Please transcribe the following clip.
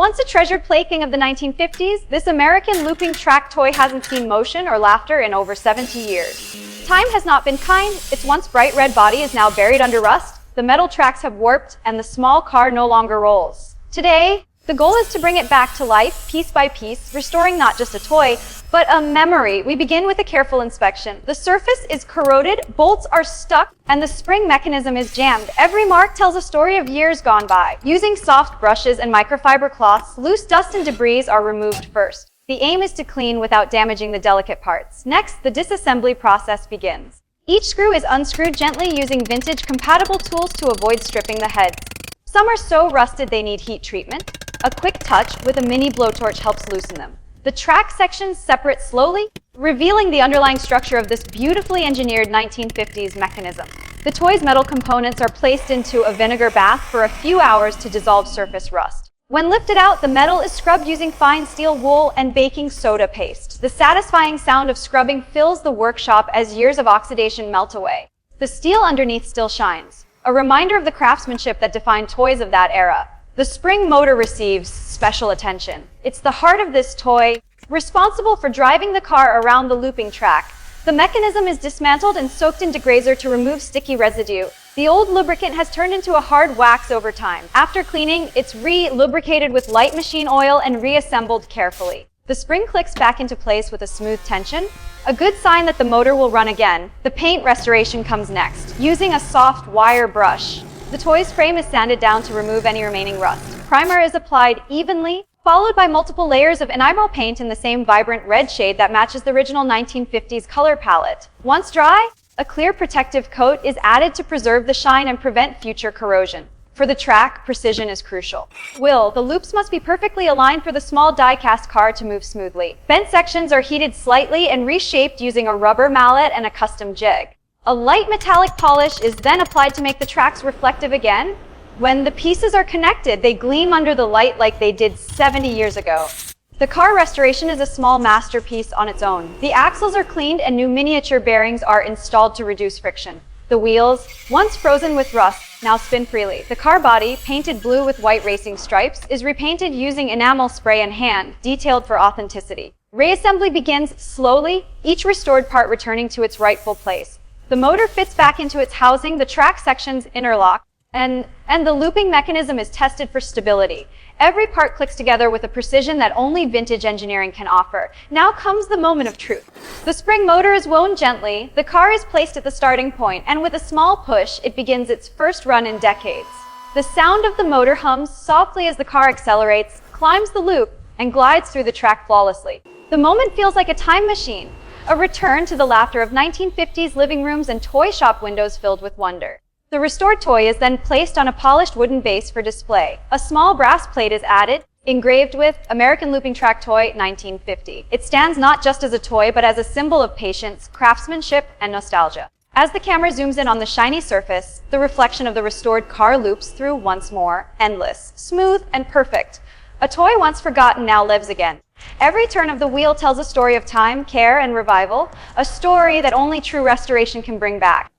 Once a treasured plaything of the 1950s, this American looping track toy hasn't seen motion or laughter in over 70 years. Time has not been kind. Its once bright red body is now buried under rust, the metal tracks have warped, and the small car no longer rolls. Today, the goal is to bring it back to life, piece by piece, restoring not just a toy, but a memory. We begin with a careful inspection. The surface is corroded, bolts are stuck, and the spring mechanism is jammed. Every mark tells a story of years gone by. Using soft brushes and microfiber cloths, loose dust and debris are removed first. The aim is to clean without damaging the delicate parts. Next, the disassembly process begins. Each screw is unscrewed gently using vintage-compatible tools to avoid stripping the heads. Some are so rusted they need heat treatment. A quick touch with a mini blowtorch helps loosen them. The track sections separate slowly, revealing the underlying structure of this beautifully engineered 1950s mechanism. The toy's metal components are placed into a vinegar bath for a few hours to dissolve surface rust. When lifted out, the metal is scrubbed using fine steel wool and baking soda paste. The satisfying sound of scrubbing fills the workshop as years of oxidation melt away. The steel underneath still shines, a reminder of the craftsmanship that defined toys of that era. The spring motor receives special attention. It's the heart of this toy, responsible for driving the car around the looping track. The mechanism is dismantled and soaked in degreaser to remove sticky residue. The old lubricant has turned into a hard wax over time. After cleaning, it's re-lubricated with light machine oil and reassembled carefully. The spring clicks back into place with a smooth tension, a good sign that the motor will run again. The paint restoration comes next, using a soft wire brush. The toy's frame is sanded down to remove any remaining rust. Primer is applied evenly, followed by multiple layers of enamel paint in the same vibrant red shade that matches the original 1950s color palette. Once dry, a clear protective coat is added to preserve the shine and prevent future corrosion. For the track, precision is crucial. The loops must be perfectly aligned for the small die-cast car to move smoothly. Bent sections are heated slightly and reshaped using a rubber mallet and a custom jig. A light metallic polish is then applied to make the tracks reflective again. When the pieces are connected, they gleam under the light like they did 70 years ago. The car restoration is a small masterpiece on its own. The axles are cleaned and new miniature bearings are installed to reduce friction. The wheels, once frozen with rust, now spin freely. The car body, painted blue with white racing stripes, is repainted using enamel spray and hand, detailed for authenticity. Reassembly begins slowly, each restored part returning to its rightful place. The motor fits back into its housing, the track sections interlock, and the looping mechanism is tested for stability. Every part clicks together with a precision that only vintage engineering can offer. Now comes the moment of truth. The spring motor is wound gently, the car is placed at the starting point, and with a small push, it begins its first run in decades. The sound of the motor hums softly as the car accelerates, climbs the loop, and glides through the track flawlessly. The moment feels like a time machine, a return to the laughter of 1950s living rooms and toy shop windows filled with wonder. The restored toy is then placed on a polished wooden base for display. A small brass plate is added, engraved with American Looping Track Toy 1950. It stands not just as a toy, but as a symbol of patience, craftsmanship, and nostalgia. As the camera zooms in on the shiny surface, the reflection of the restored car loops through once more, endless, smooth, and perfect. A toy once forgotten now lives again. Every turn of the wheel tells a story of time, care, and revival, a story that only true restoration can bring back.